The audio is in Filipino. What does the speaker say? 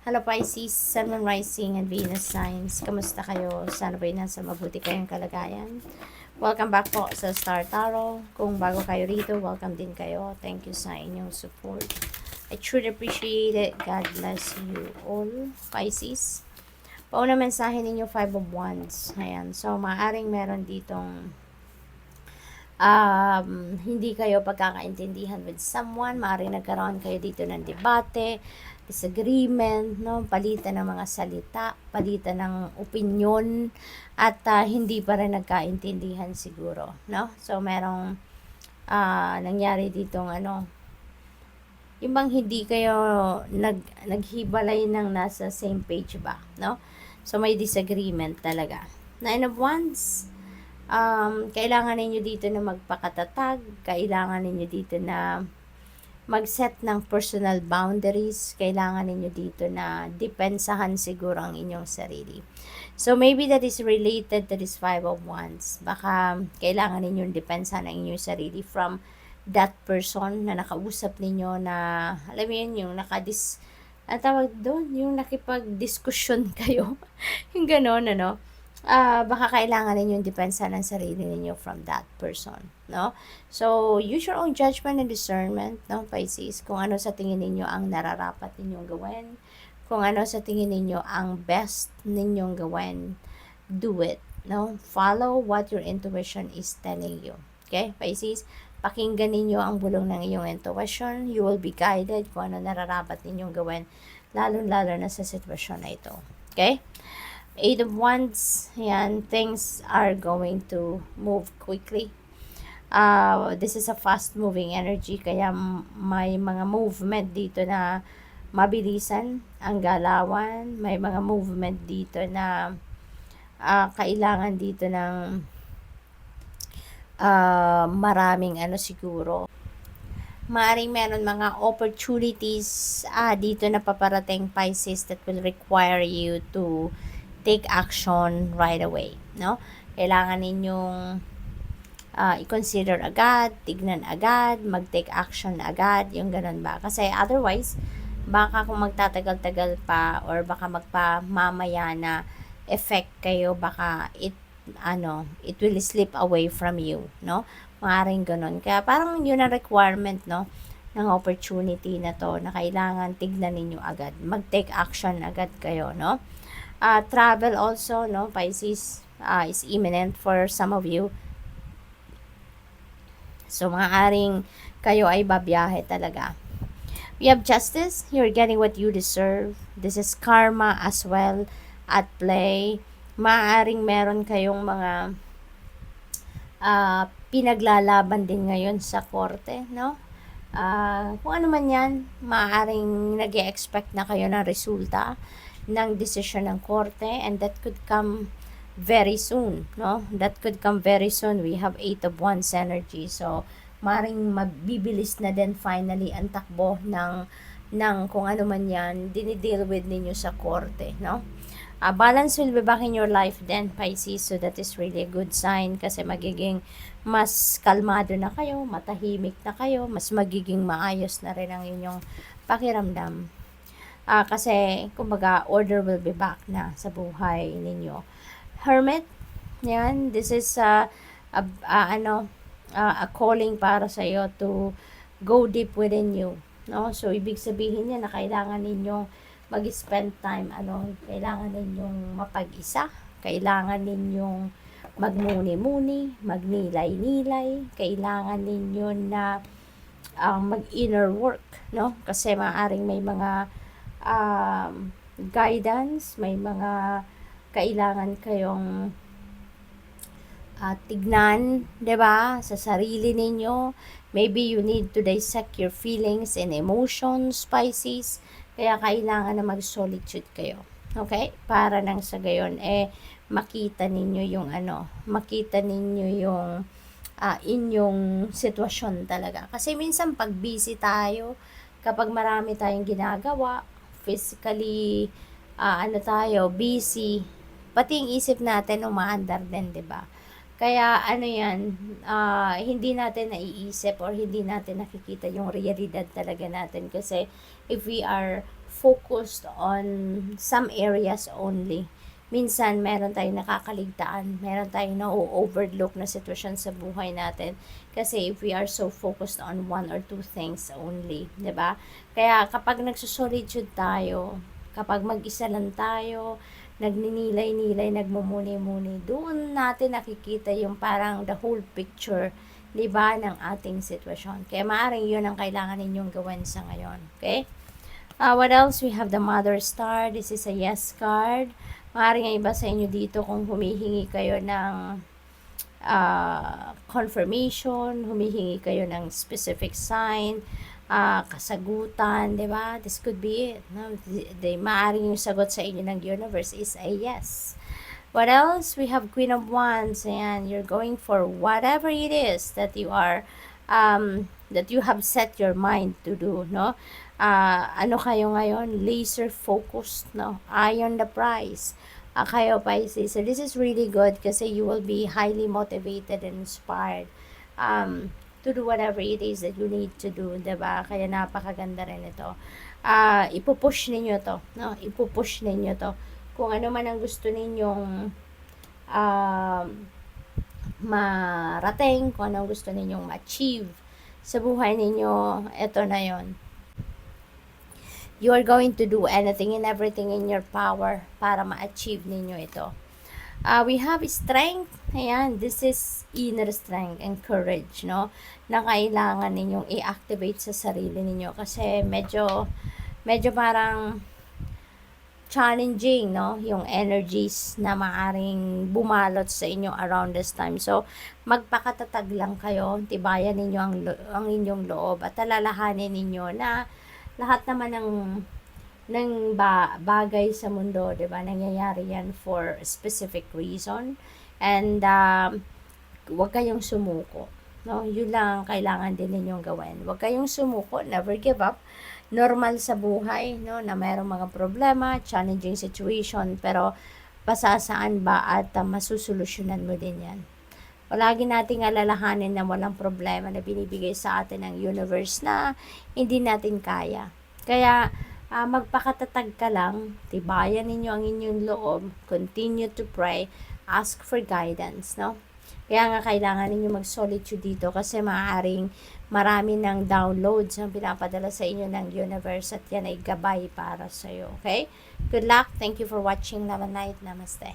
Hello Pisces, Sun, Moon, Rising, and Venus signs. Kamusta kayo? Sana ba'y nasa mabuti kayong kalagayan? Welcome back po sa Star Tarot. Kung bago kayo rito, welcome din kayo. Thank you sa inyong support. I truly appreciate it. God bless you all, Pisces. Pauna mensahe ninyo, 5 of Wands. Ayan. So, maaring meron ditong hindi kayo pagkakaintindihan with someone, maaaring nagkaroon kayo dito ng debate, disagreement, no? Palitan ng mga salita, palitan ng opinyon, at hindi pa rin nagkaintindihan siguro, no? So, merong nangyari ditong yung bang hindi kayo naghibalay ng nasa same page ba, no? So, may disagreement talaga. 9 of Wands, kailangan ninyo dito na magpakatatag, kailangan ninyo dito na mag-set ng personal boundaries, kailangan ninyo dito na depensahan siguro ang inyong sarili. So, maybe that is related to this 5 of Wands. Baka kailangan ninyong depensahan ang inyong sarili from that person na nakausap ninyo na, alam mo yun, yung ang tawag doon, yung nakipag-diskusyon kayo. Yung gano'n, baka kailangan ninyong depensa ng sarili ninyo from that person, no? So, use your own judgment and discernment, no, Pisces, kung ano sa tingin ninyo ang nararapat ninyong gawin, kung ano sa tingin ninyo ang best ninyong gawin, do it, no? Follow what your intuition is telling you, okay, Pisces? Pakinggan ninyo ang bulong ng iyong intuition, you will be guided kung ano nararapat ninyong gawin, lalo-lalo na sa sitwasyon na ito, okay? 8 of Wands, yan, things are going to move quickly. This is a fast-moving energy, kaya may mga movement dito na mabilisan ang galawan. May mga movement dito na kailangan dito ng maraming siguro. Maaring meron mga opportunities dito na paparating, Pisces, that will require you to take action right away, no? Kailangan ninyong i-consider agad, tignan agad, mag-take action agad, yung ganun ba? Kasi otherwise, baka kung magtatagal-tagal pa or baka magpamamaya na effect kayo, baka it will slip away from you, no? Maaring ganun. Kaya parang yun ang requirement, no, ng opportunity na to, na kailangan tignan ninyo agad, mag-take action agad kayo, no? Travel also, no, Pisces, is imminent for some of you. So, maaaring kayo ay babiyahe talaga. We have Justice. You're getting what you deserve. This is karma as well at play. Maaaring meron kayong mga pinaglalaban din ngayon sa korte, no? Kung ano man yan, maaaring nag-e-expect na kayo ng resulta ng decision ng korte, and that could come very soon, no? That could come very soon. We have 8 of Wands energy. So, maring mabibilis na din finally ang takbo ng kung ano man yan, dinideal with ninyo sa korte, no? Balance will be back in your life then, Pisces. So, that is really a good sign kasi magiging mas kalmado na kayo, matahimik na kayo, mas magiging maayos na rin ang inyong pakiramdam. Kasi, kumbaga, order will be back na sa buhay ninyo. Hermit, yan, this is a calling para sa iyo to go deep within you, no? So, ibig sabihin niya na kailangan ninyong mag-spend time, kailangan ninyong mapag-isa, kailangan ninyong magmuni-muni, magnilay-nilay, kailangan ninyo na mag-inner work, no? Kasi maaaring may mga guidance, may mga kailangan kayong tignan, 'di ba? Sa sarili ninyo. Maybe you need to dissect your feelings and emotions, Pisces. Kaya kailangan na mag-solitude kayo. Okay? Para nang sa gayon makita ninyo yung makita ninyo yung inyong sitwasyon talaga. Kasi minsan pag busy tayo, kapag marami tayong ginagawa, physically tayo busy, pati yung isip natin umaandar din, 'di ba? Kaya hindi natin naiisip or hindi natin nakikita yung realidad talaga natin, kasi if we are focused on some areas only. Minsan, meron tayong nakakaligtaan, meron tayong na-overlook na sitwasyon sa buhay natin. Kasi if we are so focused on one or two things only, 'di ba? Kaya kapag nagsusolitude tayo, kapag mag-isa lang tayo, nagninilay-nilay, nagmumuni-muni, doon natin nakikita yung parang the whole picture, 'di ba, ng ating sitwasyon. Kaya maaaring 'yun ang kailangan ninyong gawin sa ngayon, okay? What else? We have the Mother Star. This is a yes card. Maaaring ang iba sa inyo dito kung humihingi kayo ng confirmation, humihingi kayo ng specific sign, kasagutan, di ba? This could be it. No? Maaaring yung sagot sa inyo ng universe is a yes. What else? We have Queen of Wands. Ayan, you're going for whatever it is that you are, that you have set your mind to do, no? Ano kayo ngayon? Laser focused, no? Eye on the prize. Kayo, Pisces. So, this is really good kasi you will be highly motivated and inspired to do whatever it is that you need to do, diba? Kaya napakaganda rin ito. Ipupush ninyo to, no? Ipupush ninyo to. Kung ano man ang gusto ninyong marating, kung ano ang gusto ninyong ma-achieve sa buhay ninyo, ito na yon. You are going to do anything and everything in your power para ma-achieve ninyo ito. We have strength. Ayan, this is inner strength and courage, no? Na kailangan ninyong i-activate sa sarili ninyo kasi medyo parang challenging, no? Yung energies na maaring bumalot sa inyo around this time. So, magpakatatag lang kayo, tibayan ninyo ang inyong loob at alalahanin ninyo na lahat naman ng bagay sa mundo, 'di ba? Nangyayari 'yan for a specific reason. And huwag kayong sumuko, no? Yun lang kailangan din ninyong gawin. Huwag kayong sumuko, never give up. Normal sa buhay, no, na mayroong mga problema, challenging situation, pero pasasaan ba at masusolusyonan mo din 'yan. Palagi nating alalahanin na walang problema na binibigay sa atin ng universe na hindi natin kaya. Kaya, magpakatatag ka lang, tibayan ninyo ang inyong loob, continue to pray, ask for guidance, no? Kaya nga kailangan ninyo mag-solitude dito kasi maaaring marami ng downloads ang pinapadala sa inyo ng universe at yan ay gabay para sa iyo, okay? Good luck. Thank you for watching. Love and light. Namaste.